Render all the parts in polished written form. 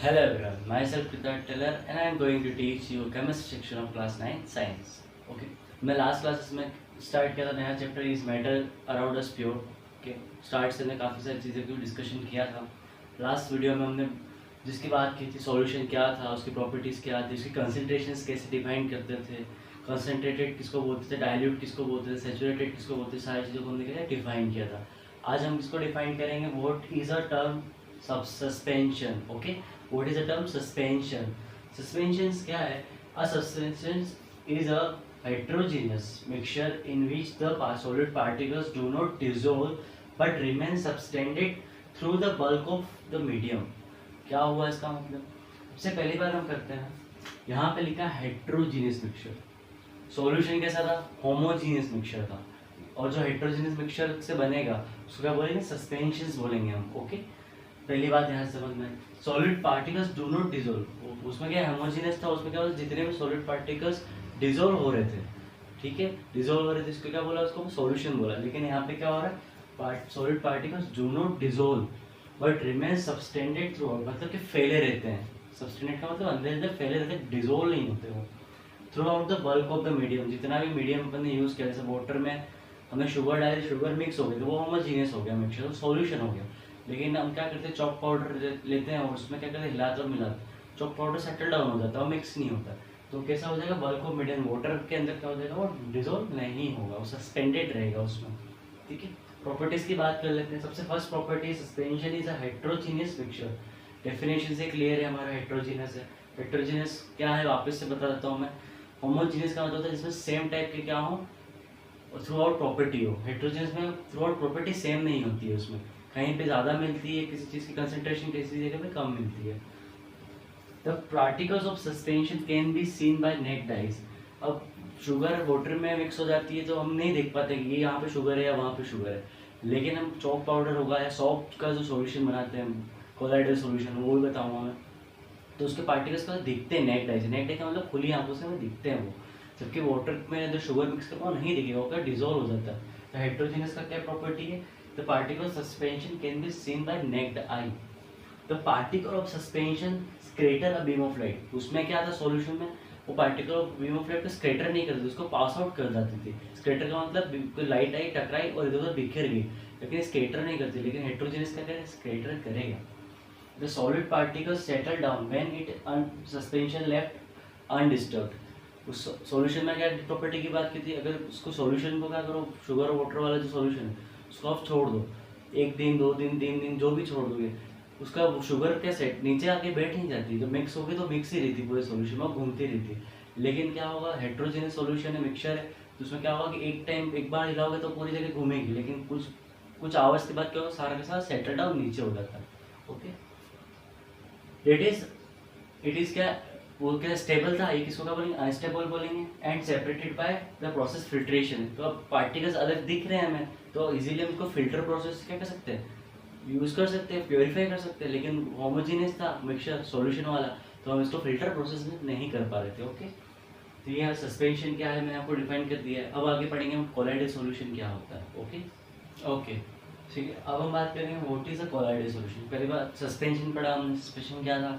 Hello everyone, myself Kritarth Teller and I am going to teach you chemistry section of class 9 science. Okay, मैं last classes में start किया था नया chapter is metal around us pure. Okay, start से हमने काफ़ी सारी चीज़ों की डिस्कशन किया था. लास्ट वीडियो में हमने जिसकी बात की थी सॉल्यूशन क्या था, उसकी प्रॉपर्टीज़ क्या थी, उसकी कंसनट्रेशंस कैसे डिफाइन करते थे, कंसनट्रेटेड किसको बोलते थे, डाइल्यूट किसको बोलते थे, सैचुरेटेड किसको बोलते थे, सारी चीज़ों को हमने डिफाइन किया था. आज हम इसको डिफाइन करेंगे what is a term suspension. Okay, what is the term suspension? Suspensions क्या है? A suspension is a heterogeneous mixture in which the solid particles do not dissolve but remain suspended through the bulk of the medium. क्या हुआ इसका मतलब? सबसे पहली बार हम करते हैं, यहाँ पे लिखा heterogeneous mixture. सॉल्यूशन कैसा था? होमोजीनियस मिक्सचर था. और जो हेट्रोजीनियस मिक्सचर से बनेगा उसको क्या बोलेंगे? सस्पेंशंस बोलेंगे हम. ओके, पहली बात यहाँ से समझ में, solid particles do not dissolve. उसमें क्या होमोजेनियस था, उसमें क्या होता जितने भी सॉलिड पार्टिकल्स डिजोल्व हो रहे थे, ठीक है, डिजोल्व हो रहे थे, इसको क्या बोला? उसको सॉल्यूशन बोला. लेकिन यहाँ पे क्या हो रहा है? Solid particles do not dissolve but remain subtended through out, मतलब कि फैले रहते हैं. सब्सटेंडेड का मतलब अंदर अंदर फैले रहते हैं, डिजोल्व नहीं होते वो. Through out the bulk of the medium, जितना भी मीडियम अपन ने यूज़ किया, जैसे वाटर में हमने शुगर डाली, शुगर मिक्स हो गई तो वो होमोजीनियस हो गया मिक्सचर, सॉल्यूशन हो गया. लेकिन हम क्या करते हैं, चॉक पाउडर लेते हैं और उसमें क्या करते हैं, हिलाते और मिलाते. चॉक पाउडर सेटल डाउन हो जाता है, वो मिक्स नहीं होता. तो कैसा हो जाएगा? बल्क ऑफ मीडियम वाटर के अंदर क्या हो जाएगा? वो डिजोल्व नहीं होगा, वो सस्पेंडेड रहेगा उसमें. ठीक है, प्रॉपर्टीज की बात कर लेते हैं. सबसे first property, suspension is a heterogeneous mixture. Definition से क्लियर है हमारा, हेट्रोजीनियस है. हेट्रोजीनियस क्या है वापस से बता देता हूँ मैं. होमोजीनियस का मतलब होता है जिसमें सेम टाइप के क्या हो और थ्रू आउट प्रॉपर्टी हो. हेट्रोजीनियस में थ्रू आउट प्रॉपर्टी सेम नहीं होती है, उसमें कहीं पे ज़्यादा मिलती है, किसी चीज़ की कंसंट्रेशन किसी जगह पे कम मिलती है. The particles of suspension can be seen by naked eyes. अब शुगर वाटर में मिक्स हो जाती है तो हम नहीं देख पाते कि ये यहाँ पे शुगर है या वहाँ पे शुगर है. लेकिन हम चॉक पाउडर होगा या सॉफ्ट का जो सॉल्यूशन बनाते हैं, कोलाइडल सॉल्यूशन, वो भी बताऊँगा मैं, तो उसके पार्टिकल्स का दिखते हैं नेक्ड आइज. नेक्ड आइज का मतलब खुली आंखों से हमें दिखते हैं वो. जबकि वाटर में जो शुगर मिक्स करता है वो नहीं दिखेगा, वो क्या डिजोल्व हो जाता है. तो हेट्रोजीनियस का क्या प्रॉपर्टी है? The particle suspension can be seen by naked eye. The particle of suspension scatter a beam of light. उसमें क्या था सॉल्यूशन में? वो particle of beam of light को स्कैटर नहीं करती, उसको पास आउट कर जाती थी. स्कैटर का मतलब लाइट आई, टकराई और इधर उधर बिखर गई, लेकिन स्कैटर नहीं करती. लेकिन हेट्रोजीनियस का क्या स्कैटर करेगा. The solid particle settle down when it suspension left undisturbed. उस सॉल्यूशन में क्या प्रॉपर्टी की बात की थी? अगर उसको सॉल्यूशन को क्या करो, शुगर और वाटर वाला जो सॉल्यूशन है उसको आप छोड़ दो, एक दिन, 2 दिन, 3 दिन, जो भी छोड़ दोगे, उसका शुगर क्या सेट नीचे आके बैठ नहीं जाती. तो मिक्स होगी तो मिक्स ही रहती पूरे सॉल्यूशन में, घूमती रहती. लेकिन क्या होगा, हेट्रोजेनियस सॉल्यूशन है, मिक्सचर है, तो उसमें क्या होगा कि एक टाइम एक बार हिलाओगे तो पूरी जगह घूमेगी, लेकिन कुछ आवर्स के बाद क्या होगा, सारा के साथ सेटल डाउन नीचे हो जाता है. ओके, इट इज क्या, वो क्या स्टेबल था, एक इसको क्या बोलेंगे, अनस्टेबल बोलेंगे. And separated by the process filtration. तो अब पार्टिकल्स अलग दिख रहे हैं हमें, तो इजीली हम इसको फिल्टर प्रोसेस क्या कर सकते हैं, यूज कर सकते हैं, प्योरीफाई कर सकते हैं. लेकिन होमोजीनियस था मिक्सचर सॉल्यूशन वाला, तो हम इसको फिल्टर प्रोसेस में नहीं कर पा रहे थे. ओके, तो ये सस्पेंशन क्या है मैंने आपको डिफाइन कर दिया है. अब आगे पढ़ेंगे हम कोलाइडल सॉल्यूशन क्या होता है. ओके, ठीक है. अब हम बात करेंगे what is a colloidal solution. पहली बात सस्पेंशन पढ़ा हमने. सस्पेंशन क्या था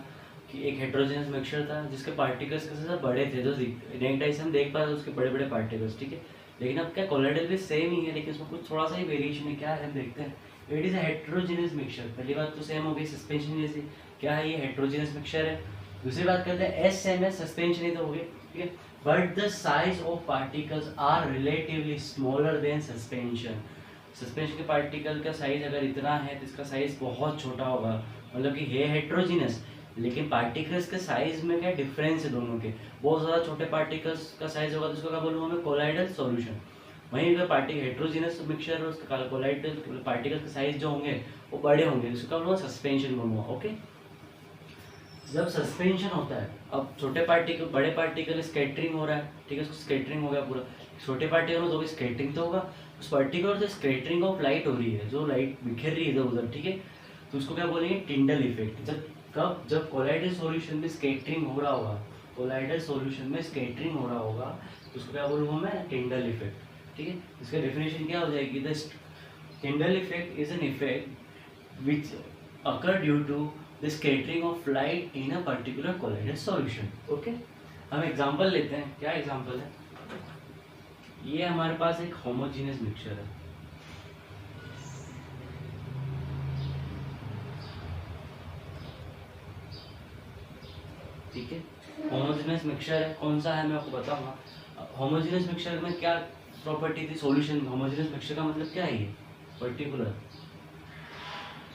कि एक हेट्रोजेनियस मिक्सचर था जिसके पार्टिकल्स कैसे बड़े थे, जो नेक्ड आई से हम देख पा रहे थे उसके बड़े बड़े पार्टिकल्स. ठीक है, लेकिन अब क्या कोलाइडल भी सेम ही है, लेकिन उसमें कुछ थोड़ा सा ही वेरिएशन है. क्या है हम देखते हैं. It is a heterogeneous mixture. पहली बात तो सेम हो गई सस्पेंशन जैसी. क्या है ये? हेट्रोजेनियस मिक्सचर है. दूसरी बात करते हैं एस सेम है, सस्पेंशन ही तो हो गई. ठीक है, but the size of particles are relatively smaller than suspension. Suspension के पार्टिकल का साइज अगर इतना है तो इसका साइज बहुत छोटा होगा, मतलब कि है हेट्रोजीनियस, लेकिन पार्टिकल्स के साइज में क्या डिफरेंस है दोनों के. बहुत ज़्यादा छोटे पार्टिकल्स का साइज होगा तो उसको क्या बोलूँगा मैं, कोलाइडल सॉल्यूशन. वहीं अगर पार्टिकल हेट्रोजीनियस मिक्सचर और उसका कोलाइडल पार्टिकल के साइज जो होंगे वो बड़े होंगे, उसको क्या बोलूँगा, सस्पेंशन बोलूँगा. ओके, जब सस्पेंशन होता है, अब छोटे पार्टिकल बड़े पार्टिकल स्कैटरिंग हो रहा है, ठीक है, उसको स्कैटरिंग हो गया पूरा. छोटे पार्टिकल में तो भी स्कैटरिंग तो होगा, उस पर्टिकुलर जो स्कैटरिंग ऑफ लाइट हो रही है, जो लाइट बिखर रही है इधर उधर, ठीक है, तो उसको क्या बोलेंगे, टिंडल इफेक्ट. जब कोलाइडल सॉल्यूशन में स्कैटरिंग हो रहा होगा, कोलाइडल सॉल्यूशन में स्कैटरिंग हो रहा होगा, तो उसको क्या बोलूँगा मैं, टिंडल इफेक्ट. ठीक है, इसका डेफिनेशन क्या हो जाएगी, the Tyndall effect is an effect which occur due to the scattering of light in a particular colloidal solution. Okay, हम एग्जांपल लेते हैं। क्या एग्जांपल है? ये हमारे पास एक होमोजेनियस मिक्सचर है, ठीक है। होमोजेनियस मिक्सचर है, कौन सा है मैं आपको बताऊंगा। होमोजेनियस मिक्सचर में क्या प्रॉपर्टी थी? सॉल्यूशन। होमोजेनियस मिक्सचर का मतलब क्या है? ये पर्टिकुलर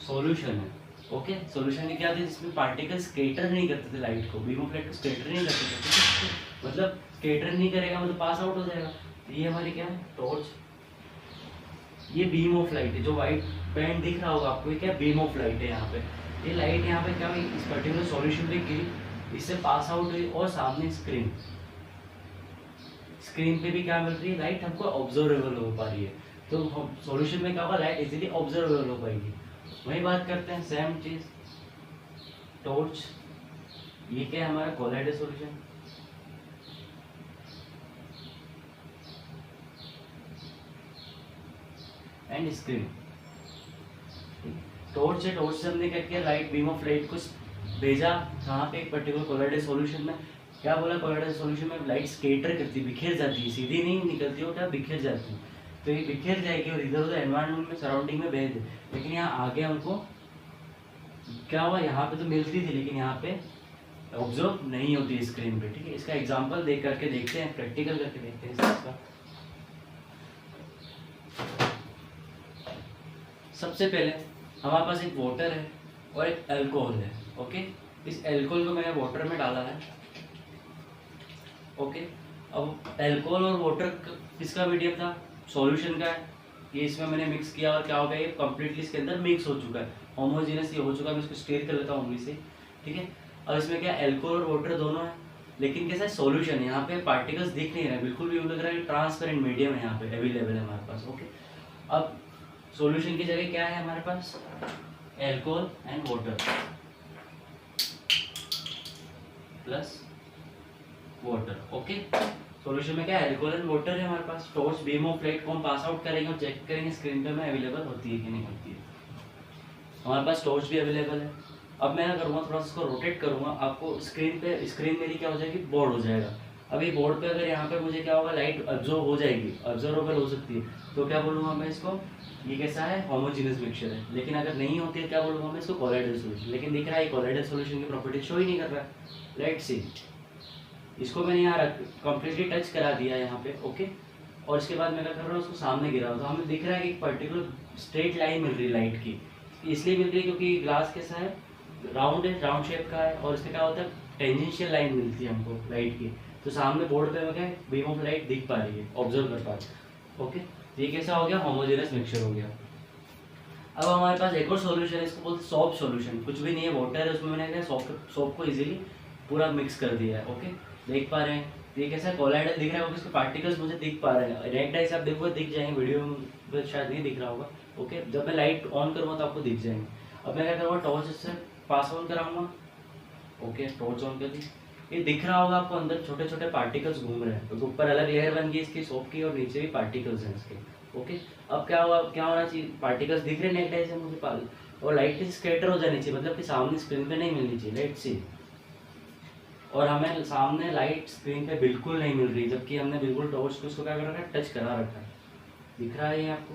सॉल्यूशन है। ओके, सॉल्यूशन की क्या थी? जिसमें पार्टिकल स्कैटर नहीं करते थे लाइट को, बीम ऑफ लाइट को स्कैटर नहीं करते थे, ठीक है? मतलब स्कैटर नहीं करेगा मतलब पास आउट हो जाएगा। तो ये हमारी क्या है? टॉर्च। ये बीम ऑफ लाइट है, जो व्हाइट बैंड दिख रहा होगा आपको, ये क्या बीम ऑफ लाइट है। यहाँ पे ये लाइट यहाँ पे क्या हुई? इस पर्टिकुलर सॉल्यूशन पे गिरी, इससे पास आउट हुई और सामने स्क्रीन, स्क्रीन पे भी क्या मिल रही है? लाइट हमको ऑब्जर्वेबल हो पा रही है। तो सॉल्यूशन में क्या होगा? लाइट इजीली ऑब्जर्वेबल हो पाएगी। वही बात करते हैं, सेम चीज टॉर्च। ये क्या है? हमारा colloidal solution. And screen, torch है, टॉर्च से हमने क्या किया? लाइट, बीम ऑफ लाइट को भेजा कहाँ पे? एक पर्टिकुलर कोलाइडल सॉल्यूशन में। क्या बोला? कोलाइडल सॉल्यूशन में लाइट स्कैटर करती, बिखेर जाती है, सीधी नहीं निकलती, वो क्या बिखेर जाती है। तो ये बिखेर जाएगी और इधर उधर एनवायरनमेंट में, सराउंडिंग में भेज दे। लेकिन यहाँ आगे हमको क्या हुआ? यहाँ पे तो मिलती थी, लेकिन यहाँ पे ऑब्जर्व नहीं होती स्क्रीन पे, ठीक है। इसका एग्जांपल देख करके देखते हैं, प्रैक्टिकल करके देखते हैं इसका। सबसे पहले हमारे पास एक वाटर है और एक अल्कोहल है। ओके, इस अल्कोहल को मैंने वाटर में डाला है। ओके, अब अल्कोहल और वाटर किसका मीडियम था? सॉल्यूशन का है। ये इसमें मैंने मिक्स किया और क्या हो गया? ये कम्प्लीटली इसके अंदर मिक्स हो चुका है, होमोजेनियस ये हो चुका है। मैं इसको स्टेयर कर लेता हूँ उंगली से, ठीक है। अब इसमें क्या? अल्कोहल और वाटर दोनों है, लेकिन कैसा है? सॉल्यूशन है। यहाँ पे पार्टिकल्स दिख नहीं रहे, बिल्कुल भी लग रहा है ट्रांसपेरेंट मीडियम है यहाँ पे अवेलेबल है हमारे पास। ओके, अब सॉल्यूशन की जगह क्या है हमारे पास? Alcohol and water plus water. Okay, solution में क्या है? अल्कोहल एंड वाटर है हमारे पास। टॉर्च, बीम ऑफ लाइट को हम पास आउट करेंगे और चेक करेंगे स्क्रीन पे में अवेलेबल होती है कि नहीं होती है। हमारे पास टॉर्च भी अवेलेबल है। अब मैं क्या करूँगा? थोड़ा सा इसको रोटेट करूँगा, आपको स्क्रीन पे, स्क्रीन मेरी क्या हो जाएगी? बोर्ड हो जाएगा। अभी बोर्ड पे अगर यहाँ पे मुझे क्या होगा? लाइट ऑब्जर्व हो जाएगी, ऑब्जर्वेबल हो सकती है, तो क्या बोलूँगा मैं इसको? ये कैसा है? होमोजेनियस मिक्सचर है। लेकिन अगर नहीं होती है, क्या बोलूँगा मैं इसको? Colloidal solution. लेकिन दिख रहा है कोलाइडल सॉल्यूशन की प्रॉपर्टी शो ही नहीं कर रहा है। लेट्स सी, इसको मैंने यहाँ कंप्लीटली टच करा दिया यहाँ पे। ओके, और इसके बाद मैं क्या कर रहा हूँ? उसको सामने गिरा, तो हमें दिख रहा है कि एक पर्टिकुलर स्ट्रेट लाइन मिल रही है लाइट की। इसलिए मिल रही है क्योंकि ग्लास कैसा है? राउंड है, राउंड शेप का है, और इसमें क्या होता है? टेंजेंशियल लाइन मिलती है हमको लाइट की। तो सामने बोर्ड पे क्या है? बीम ऑफ लाइट दिख पा रही है, ऑब्जर्व कर पा रही है। ओके, ये कैसा हो गया? होमोजेनियस मिक्सचर हो गया। अब हमारे पास एक और सॉल्यूशन है, इसको बोलते हैं सॉप सॉल्यूशन। कुछ भी नहीं है, वाटर है, उसमें मैंने क्या सॉप को इजीली पूरा मिक्स कर दिया है। ओके, देख पा रहे हैं ये कैसा कोलाइडल दिख रहा है, उसके पार्टिकल्स मुझे दिख पा रहे हैं। डायरेक्ट आई से आप देखोगे दिख जाएंगे, वीडियो में शायद नहीं दिख रहा होगा। ओके, जब मैं लाइट ऑन करूँगा तो आपको दिख जाएंगे। अब मैं क्या करूँगा? टॉर्च से पास ऑन कराऊंगा। ओके, टॉर्च ऑन कर दी, ये दिख रहा होगा आपको, अंदर छोटे छोटे पार्टिकल्स घूम रहे हैं। तो ऊपर अलग लेयर बन गई इसकी सॉप की, और नीचे भी पार्टिकल्स हैं इसके। ओके, अब क्या हुआ? क्या होना चाहिए? पार्टिकल्स दिख रहे हैं नेट आई से मुझे पाल, और लाइट स्कैटर हो जानी चाहिए, मतलब कि सामने स्क्रीन पे नहीं मिलनी चाहिए। लेट्स सी, और हमें सामने लाइट स्क्रीन पे बिल्कुल नहीं मिल रही, जबकि हमने बिल्कुल टॉर्च को उसको क्या कर रखा है? टच करा रखा है। दिख रहा है ये आपको?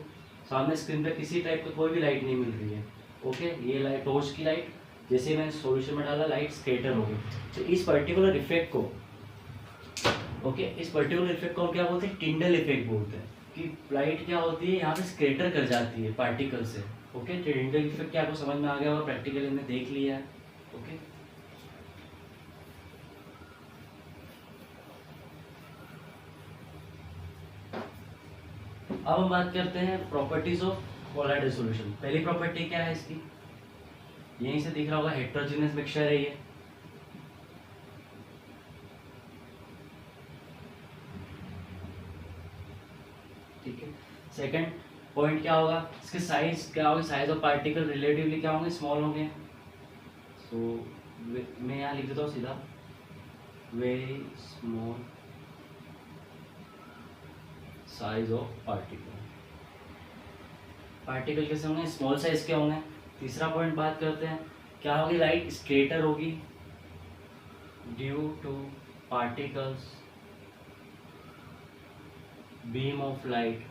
सामने स्क्रीन पे किसी टाइप की कोई भी लाइट नहीं मिल रही है। ओके, ये लाइट, टॉर्च की लाइट, जैसे मैंने सॉल्यूशन में डाला लाइट स्कैटर हो गई। तो इस पर्टिकुलर इफेक्ट को, ओके, इस पर्टिकुलर इफेक्ट को हम क्या बोलते हैं? टिंडल इफेक्ट बोलते हैं। कि लाइट क्या होती है? यहाँ पे स्कैटर कर जाती है पार्टिकल से। ओके, टिंडल इफेक्ट क्या आपको समझ में आ गया और प्रैक्टिकली हमने देख लिया है। ओके, अब हम बात करते हैं प्रॉपर्टीज ऑफ कोलाइडल सॉल्यूशन। पहली प्रॉपर्टी क्या है इसकी? यहीं से दिख रहा होगा, हेटेरोजेनस मिक्सचर है ये। ठीक है, सेकंड पॉइंट क्या होगा? इसके साइज क्या होगा? साइज ऑफ पार्टिकल रिलेटिवली क्या होंगे? स्मॉल होंगे। सो मैं यहाँ लिख देता हूँ सीधा, very small size of particle. Particle कैसे होंगे? स्मॉल साइज के होंगे। तीसरा पॉइंट बात करते हैं, क्या होगी लाइट? स्केटर होगी due to particles beam of light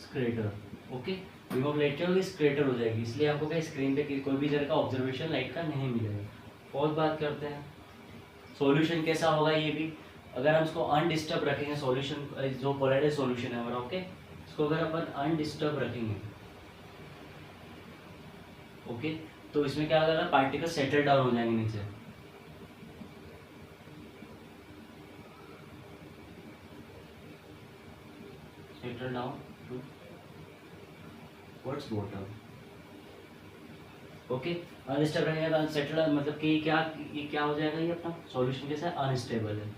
scatter. Okay, beam of light क्या होगी? स्क्रेटर हो जाएगी, इसलिए आपको क्या स्क्रीन पे कोई भी तरह का ऑब्जर्वेशन लाइट का नहीं मिलेगा। फोर्थ बात करते हैं सॉल्यूशन कैसा होगा। ये भी अगर हम इसको अनडिस्टर्ब रखेंगे, सॉल्यूशन जो पोलराइज्ड सॉल्यूशन है हमारा, ओके, इसको अगर अपन अनडिस्टर्ब रखेंगे, ओके, तो इसमें क्या होगा? पार्टिकल सेटल डाउन हो जाएंगे नीचे। Settle down to what's bottom. Okay, unstable रहेगा तो अनसेटल्ड, मतलब कि ये क्या हो जाएगा? ये अपना सॉल्यूशन कैसा है? अनस्टेबल है।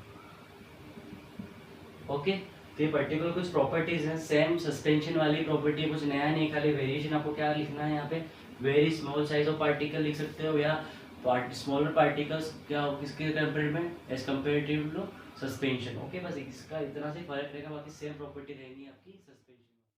ओके, तो ये पर्टिकुलर कुछ प्रॉपर्टीज हैं, सेम सस्पेंशन वाली प्रॉपर्टी है, कुछ नया नहीं, खाली वेरिएशन आपको क्या लिखना है यहाँ पे? Very small size of particle लिख सकते हो, या स्मॉलर पार्टिकल्स क्या किसके कंपेयर में? As comparative to suspension. Okay, बस इसका इतना से फर्क रहेगा, बाकी सेम प्रॉपर्टी रहेगी आपकी सस्पेंशन।